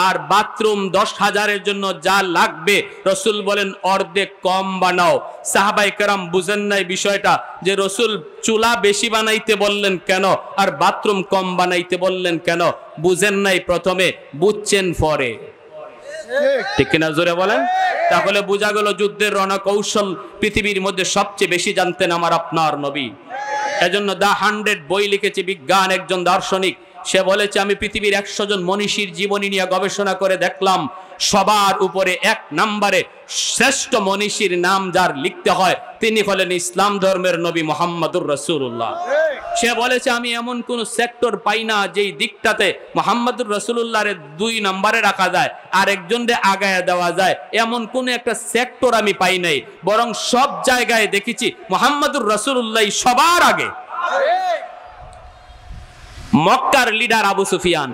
[SPEAKER 1] আর বাথরুম 10,000-এর জন্য যা লাগবে রসুল বলেন অর্ধেক কম বানাও। সাহাবায়ে কেরাম বুঝেন নাই বিষয়টা, যে রসুল চুলা বেশি বানাইতে বললেন কেন আর বাথরুম কম বানাইতে বললেন কেন, বুঝেন নাই প্রথমে, বুঝছেন পরে। ঠিক কিনা জোরে বলেন? তাহলে বোঝা গেল যুদ্ধের রণকৌশল পৃথিবীর মধ্যে সবচেয়ে বেশি জানতেন আমার আপনার নবী। এজন্য দা 100 বই লিখেছে বিজ্ঞান একজন দার্শনিক, সে বলেছে আমি পৃথিবীর 100 জন মনীষীর জীবনী নিয়ে গবেষণা করে দেখলাম, সবার উপরে 1 নম্বরে শ্রেষ্ঠ মনীষীর নাম যার লিখতে হয় তিনি হলেন ইসলাম ধর্মের নবী মুহাম্মদুর রাসূলুল্লাহ। সে বলেছে আমি এমন কোন সেক্টর পাই না যেই দিকটাতে মুহাম্মদুর রাসূলুল্লাহর 2 নম্বরে রাখা যায় আর একজনকে আগায় দেওয়া যায়, এমন কোন একটা সেক্টর আমি পাই নাই, বরং সব জায়গায় দেখেছি মুহাম্মদুর রাসূলুল্লাহ সবার আগে। মক্কার লিডার আবু সুফিয়ান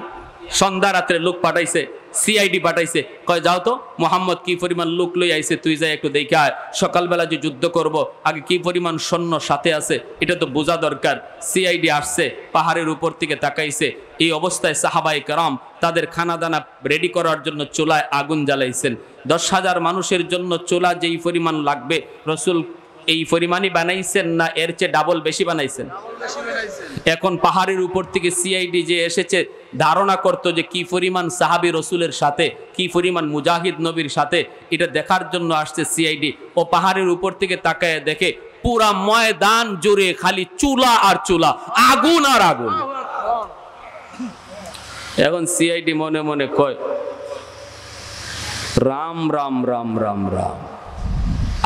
[SPEAKER 1] সন্ধ্যা রাত্রে লোক পাঠাইছে, সিআইডি পাঠাইছে, কয় যাও তো মুহাম্মদ কি পরিমাণ লোক লই আইছে, তুই যাই একটু দেখে আয়, সকালবেলা যে যুদ্ধ করব আগে কি পরিমাণ সৈন্য সাথে আছে এটা তো বোঝা দরকার। সিআইডি আসছে, পাহাড়ের উপর থেকে তাকাইছে, এই অবস্থায় সাহাবায়ে কেরাম তাদের খানা দানা রেডি করার জন্য চুলায় আগুন জ্বালাইছেন। 10,000 মানুষের জন্য চুলা যেই পরিমাণ লাগবে রসুল এই পরিমাণই বানাইছেন না এর চেয়ে ডাবল বেশি বানাইছেন? এখন পাহাড়ের উপর থেকে সিআইডি যে এসেছে ধারণা করতো যে কি পরিমাণ সাহাবী রসুলের সাথে, কি পরিমাণ মুজাহিদ নবীর সাথে, এটা দেখার জন্য আসছে সিআইডি। ও পাহাড়ের উপর থেকে তাকায় দেখে পুরা ময়দান জুড়ে খালি চুলা আর চুলা, আগুন আর আগুন। এখন সিআইডি মনে মনে কয় রাম রাম রাম রাম রাম,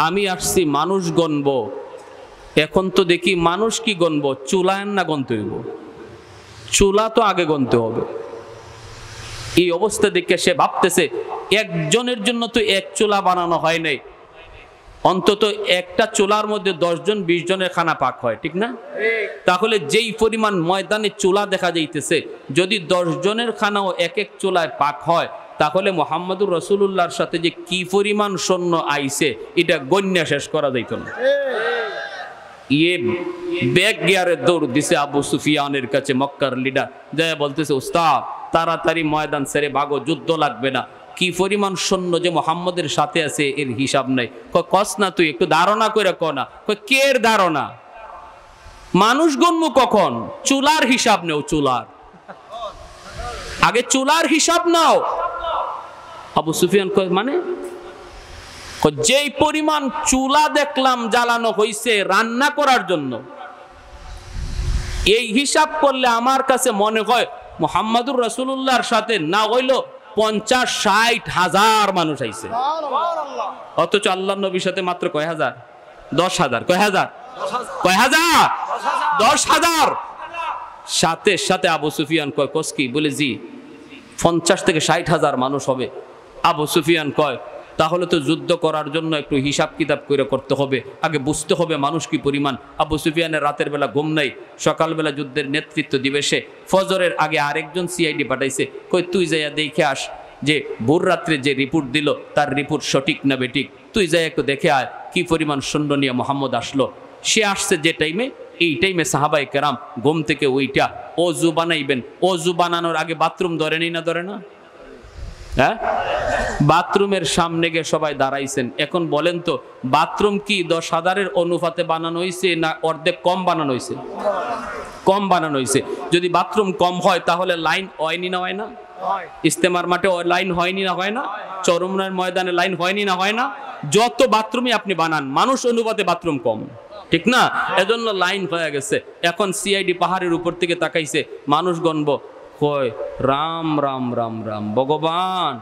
[SPEAKER 1] আমি আসছি মানুষ গণবো, এখন তো দেখি মানুষ কি গণবো, চুলায়ন না গণতে হইব, চুলা তো আগে গণতে হবে। এই অবস্থা দেখে সে ভাবতেছে একজনের জন্য তো 1 চুলা বানানো হয় নাই, অন্তত একটা চুলার মধ্যে 10 জন 20 জনের খানা পাক হয়, ঠিক না? তাহলে যেই পরিমাণ ময়দানে চুলা দেখা যাইতেছে, যদি 10 জনের খানাও এক এক চুলায় পাক হয় তাহলে মুহাম্মদুর রাসূলুল্লাহর সাথে যে কি পরিমাণ সৈন্য আইছে এটা গণ্য শেষ করা যাইত না। ইয়ে ব্যাগ গিয়ারে দৌড় দিছে আবু সুফিয়ানের কাছে মক্কার লিডার, যায় বলতেছে উস্তাদ তাড়াতাড়ি ময়দান ছেড়ে ভাগো, যুদ্ধ লাগবে না। কি পরিমাণ সৈন্য যে মুহাম্মদের সাথে আছে এর হিসাব নাই। কস না তুই একটু ধারণা করে ক না। কের ধারণা? মানুষ গণ্য কখন? চুলার হিসাব নেও, চুলার আগে চুলার হিসাব নাও। আবু সুফিয়ান কয় মানে? যেই পরিমাণ চুলা দেখলাম জ্বালানো হয়েছে রান্না করার জন্য, এই হিসাব করলে আমার কাছে মনে হয় মুহাম্মদুর রাসূলুল্লাহর সাথে না হইল 50-60 হাজার মানুষ আইছে, অথচ আল্লাহর নবীর সাথে মাত্র কয় হাজার? 10,000। কয় হাজার? কয় হাজার? 10,000। সাথে সাথে আবু সুফিয়ান কয় কসকি বলে জি 50 থেকে 60 হাজার মানুষ হবে। আবু সুফিয়ান কয় তাহলে তো যুদ্ধ করার জন্য একটু হিসাব কিতাব করে করতে হবে, আগে বুঝতে হবে মানুষ কি পরিমাণ। আবু সুফিয়ানের রাতের বেলা ঘুম নাই, সকালবেলা যুদ্ধের নেতৃত্ব দিবে সে। ফজরের আগে আরেকজন সিআইডি পাঠাইছে, কই তুই যাইয়া দেখে আস যে ভোর রাত্রে যে রিপোর্ট দিল তার রিপোর্ট সঠিক না বেঠিক, তুই যাই একটু দেখে আয় কি পরিমাণ সৈন্য নিয়ে মোহাম্মদ আসলো। সে আসছে যে টাইমে, এই টাইমে সাহাবায়ে কেরাম ঘুম থেকে ওইটা অজু বানাইবেন। অজু বানানোর আগে বাথরুম ধরেনি না ধরে না? হ্যাঁ, বাথরুমের সামনে গিয়ে সবাই দাঁড়াইছেন। এখন বলেন তো বাথরুম কি 10,000-এর অনুপাতে বানানো হয়েছে না অর্ধেক কম বানানো হয়েছে? কম বানানো হয়েছে। যদি বাথরুম কম হয় তাহলে লাইন হয়নি না হয় না? ইস্তেমার মাঠে লাইন হয়নি না হয় না? চরমনার ময়দানে লাইন হয়নি না হয় না? যত বাথরুমই আপনি বানান মানুষ অনুপাতে বাথরুম কম, ঠিক না? এজন্য লাইন হয়ে গেছে। এখন সিআইডি পাহাড়ের উপর থেকে তাকাইছে, মানুষ গণব, কয় রাম রাম রাম রাম, ভগবান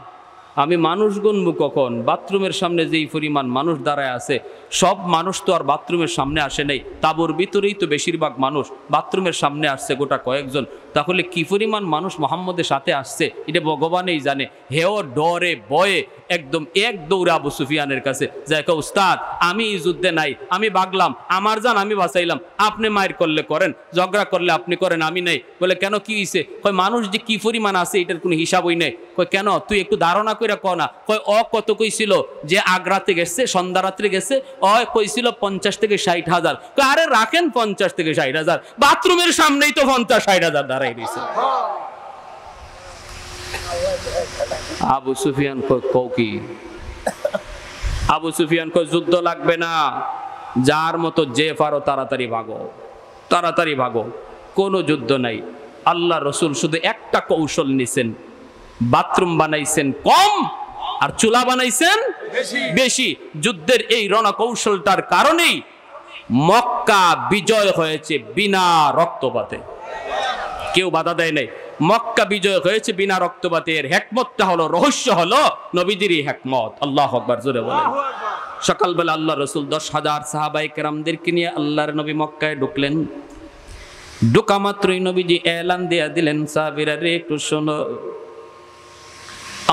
[SPEAKER 1] আমি মানুষ গণবো কখন? বাথরুমের সামনে যেই পরিমাণ মানুষ দাঁড়ায় আছে, সব মানুষ তো আর বাথরুমের সামনে আসে নাই, তাবুর ভিতরেই তো বেশিরভাগ মানুষ, বাথরুমের সামনে আসছে গোটা কয়েকজন। তাহলে কি পরিমাণ মানুষ মুহাম্মদের সাথে আসছে এটা ভগবানই জানে। হেও ডরে বয়ে একদম এক দৌড়ে আবু সুফিয়ানের কাছে যাই, উস্তাদ আমি এই যুদ্ধে নাই, আমি ভাগলাম, আমার জান আমি বাঁচাইলাম, আপনি মায়ের করলে করেন, ঝগড়া করলে আপনি করেন, আমি নাই। বলে কেন কি হয়েছে? কয় মানুষ যে কি পরিমাণ আছে এটার কোনো হিসাবই নেই। কয় কেন? তুই একটু ধারণা করে ক না। কয় কত কইছিল যে আগ্রাতে গেছে, সন্ধ্যা রাত্রে গেছে, কইছিল 50 থেকে 60 হাজার। আরে রাখেন 50 থেকে 60 হাজার, বাথরুমের সামনেই তো 50-60 হাজার দাঁড়াই দিয়েছে। আবু সুফিয়ান কও কি? আবু সুফিয়ান কয় যুদ্ধ লাগবে না, যার মতো যে পারো তাড়াতাড়ি ভাগো, তাড়াতাড়ি ভাগো, কোনো যুদ্ধ নাই। আল্লাহ রসুল শুধু একটা কৌশল নিছেন, বাথরুম বানাইছেন কম আর চুলা বানাইছেন বেশি। যুদ্ধের এই রণকৌশলটার কারণেই মক্কা বিজয় হয়েছে বিনা রক্তপাতে, কেউ বাধা দেয় নাই। মক্কা বিজয় হয়েছে বিনা রক্তপাতে। এর হিকমতটা হলো, রহস্য হলো নবীজিরই হিকমত। আল্লাহু আকবার, জোরে বলেন। সকালবেলা আল্লাহ রসুল 10,000 সাহাবায়ে কেরামদেরকে নিয়ে আল্লাহর নবী মক্কায় ঢুকলেন। ঢোকা মাত্রই নবীজি এলান দিয়া দিলেন, সাহাবীরা রে একটু শোনো,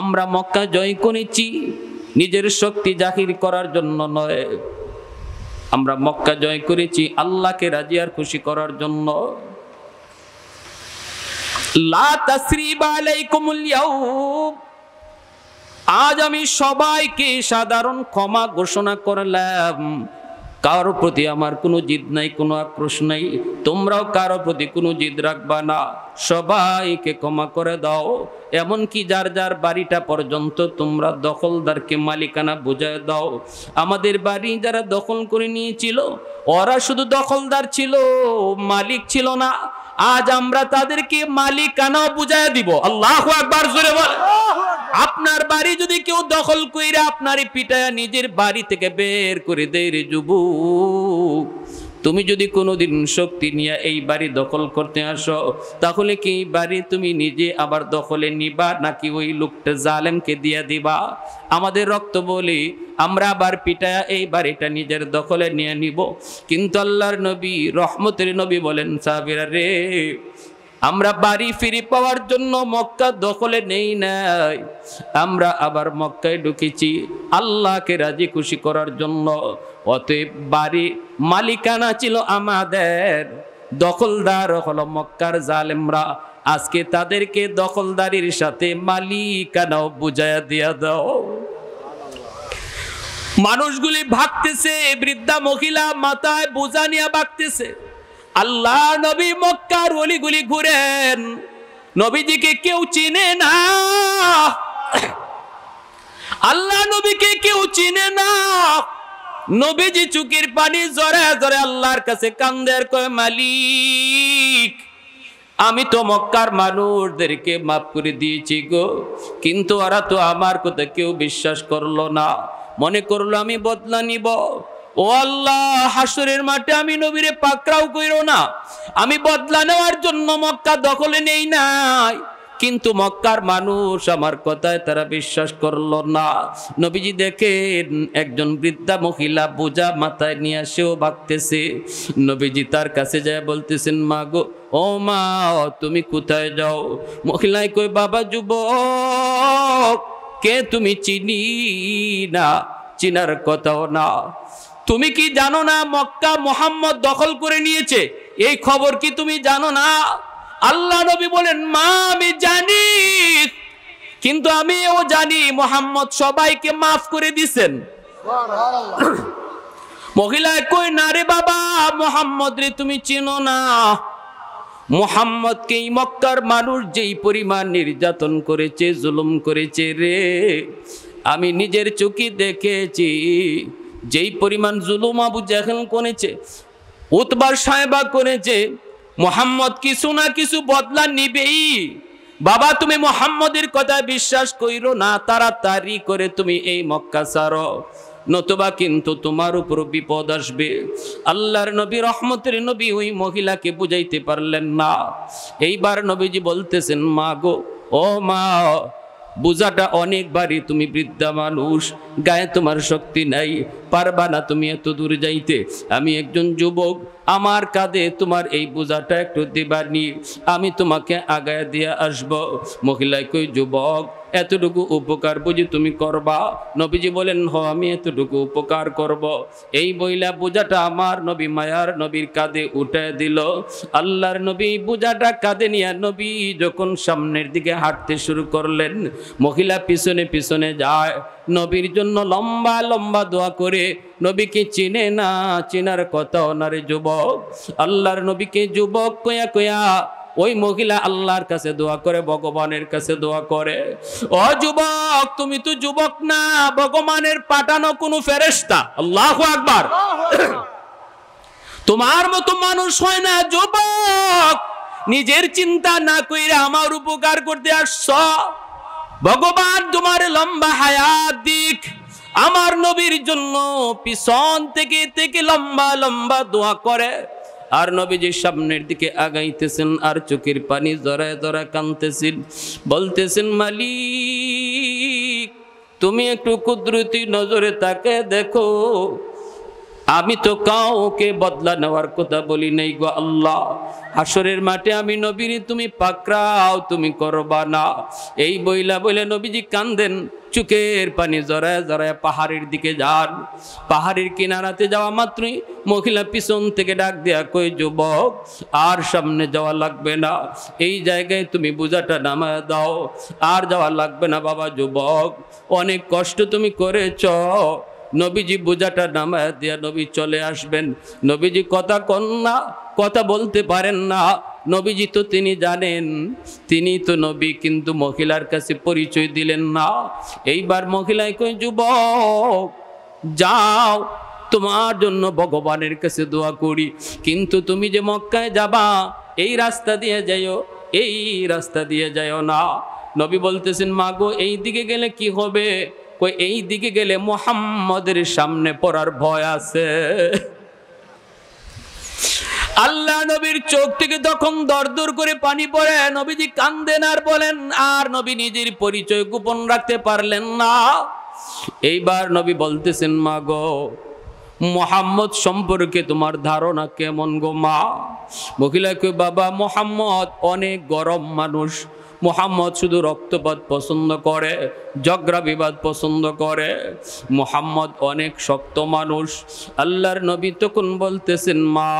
[SPEAKER 1] আমরা মক্কা জয় করেছি নিজের শক্তি জাহির করার জন্য নয়, আমরা মক্কা জয় করেছি আল্লাহকে রাজি আর খুশি করার জন্য। লা তাসরিবা আলাইকুমুল ইয়াউম, আজ আমি সবাইকে সাধারণ ক্ষমা ঘোষণা করলাম। কারো প্রতি আমার কোনো জিদ নাই, কোনো আক্রোশ নাই, তোমরাও কারো প্রতি কোনো জিদ রাখবা না, সবাইকে ক্ষমা করে দাও। এমনকি যার যার বাড়িটা পর্যন্ত তোমরা দখলদারকে মালিকানা বুঝায় দাও। আমাদের বাড়ি যারা দখল করে নিয়েছিল ওরা শুধু দখলদার ছিল, মালিক ছিল না। আজ আমরা তাদেরকে মালিকানা বুঝায় দিব। আল্লাহু আকবার, জোরে বলেন। আপনার বাড়ি যদি কেউ দখল কইরা আপনারই পিটায়া নিজের বাড়ি থেকে বের করে দেয় রে যুবক, তুমি যদি কোনোদিন শক্তি নিয়ে এই বাড়ি দখল করতে আসো, তাহলে কি এই বাড়ি তুমি নিজে আবার দখলে নিবা নাকি ওই লোকটা জালেমকে দিয়া দিবা? আমাদের রক্ত বলি আমরা আবার পিটায়া এই বাড়িটা নিজের দখলে নিয়ে নিব। কিন্তু আল্লাহর নবী, রহমতের নবী বলেন, সাহাবীরা রে, আমরা বাড়ি ফিরে পাওয়ার জন্য মক্কা দখলে নেই নাই, আমরা আবার মক্কায় ঢুকেছি আল্লাহকে রাজি খুশি করার জন্য। অতএব বাড়ি মালিকানা ছিল আমাদের, দখলদার হলো মক্কার জালেমরা। আজকে তাদেরকে দখলদারির সাথে মালিকানাও বুঝায়া দিয়া দাও। মানুষগুলি ভাগতেছে, বৃদ্ধা মহিলা মাথায় বোঝা নিয়ে ভাগতেছে। আল্লাহ নবী মক্কার অলিগুলি ঘুরেন, নবীজিকে কেউ চিনে না, আল্লাহ নবীকে কেউ চিনে না। নবীজি চুকির পানি জরে জরে আল্লাহর কাছে কান্দের, কয় মালিক, আমি তো মক্কার মানুষদেরকে মাফ করে দিয়েছি গো, কিন্তু ওরা তো আমার কথা কেউ বিশ্বাস করলো না, মনে করলো আমি বদলা নিব। ও আল্লাহ, হাসরের মাঠে আমি নবীরে পাকড়াও কইরো না, আমি বদলা নেওয়ার জন্য মক্কা দখলে নেই নাই, কিন্তু মক্কার মানুষ আমার কথায় তারা বিশ্বাস করলো না। নবীজি দেখেন একজন বৃদ্ধা মহিলা বোঝা মাথায় নিয়ে সেও ভাগতেছে। নবীজি তার কাছে যায় বলতেছেন, মা গো, ও মা, তুমি কোথায় যাও? মহিলায় কই, বাবা যুবক, কে তুমি চিনি না, চিনার কথাও না। তুমি কি জানো না মক্কা মুহাম্মদ দখল করে নিয়েছে? এই খবর কি তুমি জানো না? আল্লাহ নবী বলেন, মা আমি জানি, কিন্তু আমিও জানি মুহাম্মদ সবাইকে মাফ করে দিয়েছেন। মহিলা কই, না রে বাবা, মুহাম্মদ রে তুমি চিনো না। মুহাম্মদকে এই মক্কার মানুষ যেই পরিমাণ নির্যাতন করেছে, জুলুম করেছে রে, আমি নিজের চোখে দেখেছি। যেই পরিমাণ জুলুম আবু জাহেল করেছে, উতবার সাহেবা করেছে, মুহাম্মদ কিছু না কিছু বদলা নিবেই। বাবা তুমি মুহাম্মদের কথা বিশ্বাস কইরো না, তাড়াতাড়ি করে তুমি এই মক্কা ছাড়ো, নতুবা কিন্তু তোমার উপর বিপদ আসবে। আল্লাহর নবী, রহমতের নবী, ওই মহিলাকে বুঝাইতে পারলেন না। এইবার নবীজি বলতেছেন, মা গো, ও মা, বুঝাটা অনেকবারই, তুমি বৃদ্ধা মানুষ, গায়ে তোমার শক্তি নাই, পারবা না তুমি এত দূর যাইতে। আমি একজন যুবক, আমার কাঁধে তোমার এই বোঝাটা একটু দিবানি, আমি তোমাকে আগায় দিয়ে আসব। মহিলায় কই, যুবক, এতটুকু উপকার বুঝি তুমি করবা? নবীজি বলেন, হ, আমি এতটুকু উপকার করব। এই বইলা বোঝাটা আমার নবী মায়ার নবীর কাঁধে উঠে দিল। আল্লাহর নবী বোঝাটা কাঁধে নিয়ে নবী যখন সামনের দিকে হাঁটতে শুরু করলেন, মহিলা পিছনে পিছনে যায়, নবীর জন্য লম্বা লম্বা দোয়া করে। নবীকে চিনে না, চেনার কথা না রে যুবক। আল্লাহর নবীকে যুবক কয়া কয়া ওই মহিলা আল্লাহর কাছে দোয়া করে, ভগবানের কাছে দোয়া করে। ও যুবক, তুমি তো যুবক না, ভগবানের পাঠানো কোনো ফেরেশতা। আল্লাহু আকবার। তোমার মতো মানুষ হয় না যুবক, নিজের চিন্তা না কইরা আমার উপকার করতে আসছ। ভগবান তোমার লম্বা হায়াত দিক। আমার নবীর জন্য পিছন থেকে থেকে লম্বা লম্বা দোয়া করে। আর নবীজি সামনের দিকে আগাইতেছেন, আর চোখের পানি জড়ায় জড়ায় কাঁদতেছেন, বলতেছেন, মালিক তুমি একটু কুদরতি নজরে তাকে দেখো, আমি তো কাউকে বদলা নেওয়ার কথা বলি নাই গো আল্লাহ। হাসরের মাঠে আমি নবীর তুমি পাকড়াও, তুমি করবা না। এই বইলা বইলে নবীজি কান্দেন, চোখের পানি জড়ায় জড়ায় পাহাড়ের দিকে যান। পাহাড়ের কিনারাতে যাওয়া মাত্রই মহিলা পিছন থেকে ডাক দেয়া কই, যুবক আর সামনে যাওয়া লাগবে না, এই জায়গায় তুমি বোঝাটা নামায় দাও, আর যাওয়া লাগবে না বাবা যুবক, অনেক কষ্ট তুমি করেছ। নবীজি বোঝাটা নামায় দিয়া নবী চলে আসবেন। নবীজি কথা কন না, কথা বলতে পারেন না। নবীজি তো তিনি জানেন তিনি তো নবী, কিন্তু মহিলার কাছে পরিচয় দিলেন না। এইবার মহিলায় কই, যুবক যাও, তোমার জন্য ভগবানের কাছে দোয়া করি, কিন্তু তুমি যে মক্কায় যাবা এই রাস্তা দিয়ে যাইও, এই রাস্তা দিয়ে যাইও না। নবী বলতেছেন, মাগো এই দিকে গেলে কি হবে? কই এই দিকে গেলে মুহাম্মদের সামনে পড়ার ভয় আছে। আল্লাহ নবীর চোখ থেকে তখন দরদর করে পানি পড়ে। নবীজি কান্দেন আর বলেন, আর নবী নিজের পরিচয় গোপন রাখতে পারলেন না। এইবার নবী বলতেছেন, মা গো মুহাম্মদ সম্পর্কে তোমার ধারণা কেমন গো মা? মহিলা কই, বাবা মুহাম্মদ অনেক গরম মানুষ, মুহাম্মদ শুধু রক্তপাত পছন্দ করে, ঝগড়া বিবাদ পছন্দ করে, মুহাম্মদ অনেক শক্ত মানুষ। আল্লাহর নবী তখন বলতেছেন, মা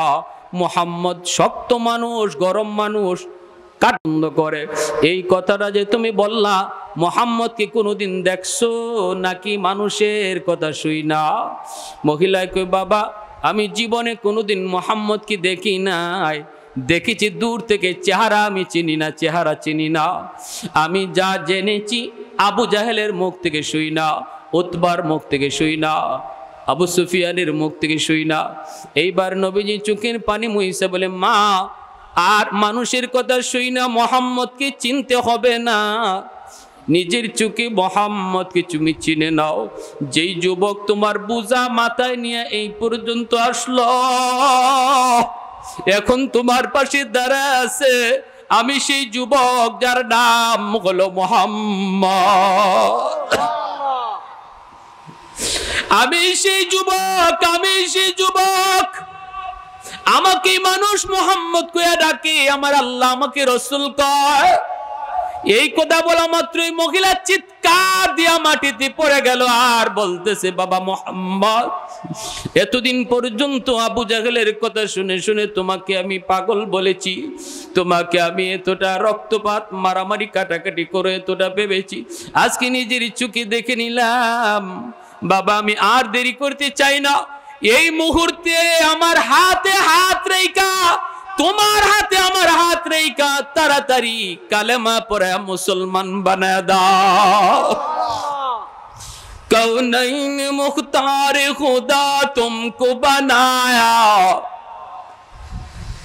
[SPEAKER 1] মুহাম্মদ শক্ত মানুষ, গরম মানুষ, পছন্দ করে, এই কথাটা যে তুমি বললা, মুহাম্মদকে কোনোদিন দেখছো নাকি মানুষের কথা শুই না? মহিলায় কই, বাবা আমি জীবনে কোনোদিন মুহাম্মদকে দেখি নাই, দেখেছি দূর থেকে, চেহারা আমি চিনি না, চেহারা চিনি না। আমি যা জেনেছি আবু জাহেলের মুখ থেকে শুই না, উতবার মুখ থেকে শুই না, আবু সুফিয়ানের মুখ থেকে শুই না। এইবার নবীজি চোখের পানি মুইছে বলে, মা আর মানুষের কথা শুই না, মুহাম্মদকে চিনতে হবে না, নিজের চোখে মুহাম্মদকে তুমি চিনে নাও। যেই যুবক তোমার বোঝা মাথায় নিয়ে এই পর্যন্ত আসলো, এখন তোমার পাশে দাঁড়ায় আছে, আমি সেই যুবক যার নাম হলো মুহাম্মদ। আমি সেই যুবক, আমি সেই যুবক, আমাকে মানুষ মুহাম্মদ কইয়া ডাকে, আমার আল্লাহ আমাকে রাসূল কয়। এই কথা বলা মাত্রই মহিলা চিৎকার দিয়া মাটিতে পড়ে গেল আর বলতেছে, বাবা মুহাম্মদ এতদিন পর্যন্ত আবু জাহেলের কথা শুনে শুনে তোমাকে আমি পাগল বলেছি, তোমাকে আমি এতটা রক্তপাত মারামারি কাটাকাটি করে এতটা ভেবেছি, আজকে নিজের চোখে দেখে নিলাম। বাবা আমি আর দেরি করতে চাই না, এই মুহূর্তে আমার হাতে হাত রেখা, তোমার হাতে আমার হাত রেখা তাড়াতাড়ি কালেমা পড়ে মুসলমান বানায় দাও। कौनैन मुख्तार खुदा तुमको बनाया,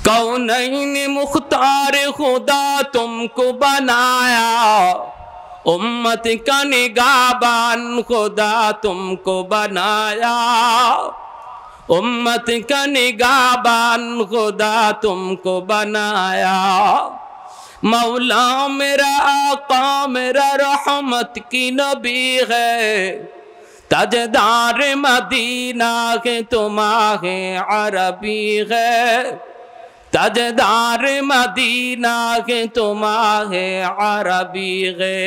[SPEAKER 1] कौनैन मुख्तार खुदा तुमको बनाया, उम्मत का निगाहबान खुदा तुमको बनाया, उम्मत का निगाहबान खुदा तुमको बनाया। मौला मेरा आका मेरा रहमत की नबी है, ताजदार मदीना के तुम्हारे अरबी है, ताजदार मदीना के तुम्हारे अरबी है।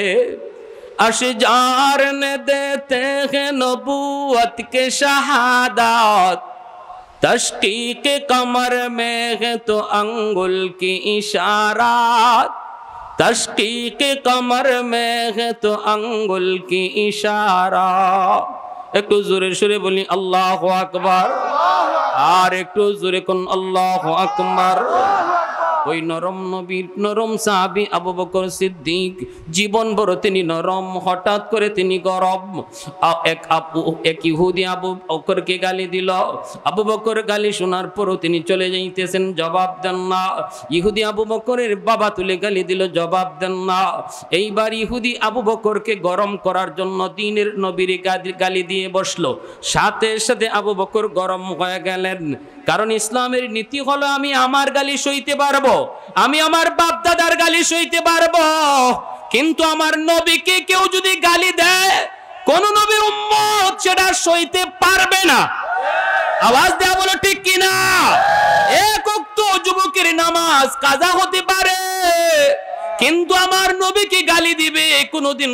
[SPEAKER 1] अशजार ने देते हैं नबूवत के शहादत, तशकीक कमर में है तो अंगुल की इशारात, तशकीक कमर में है तो अंगुल की इशारा। একটু জোরে সুরে বলি আল্লাহু আকবার, আর একটু জোরে কোন আল্লাহু আকবার। ওই নরম নবীর নরম সাহাবী আবু বকর সিদ্দিক জীবন ভর তিনি নরম, হঠাৎ করে তিনি গরম। এক ইহুদি আবু বকরকে গালি দিল। আবু বকর গালি শোনার পরও তিনি চলে যাইতেছেন, জবাব দেন না। ইহুদি আবু বকরের বাবা তুলে গালি দিল, জবাব দেন না। এইবার ইহুদি আবু বকরকে গরম করার জন্য দ্বীনের নবীর গালি দিয়ে বসলো। সাথে সাথে আবু বকর গরম হয়ে গেলেন। কারণ ইসলামের নীতি হলো আমি আমার গালি সইতে পারবো, আমি আমার বাপ দাদার গালি সইতে পারবো, কিন্তু আমার নবীকে কেউ যদি গালি দেয়, কোন নবীর উম্মত সেটা সইতে পারবে না। আওয়াজ দেয়া বলো ঠিক কিনা? এক ওয়াক্ত যুবকের নামাজ কাজা হতে পারে, কিন্তু আমার নবীকে গালি দিবে কোনদিন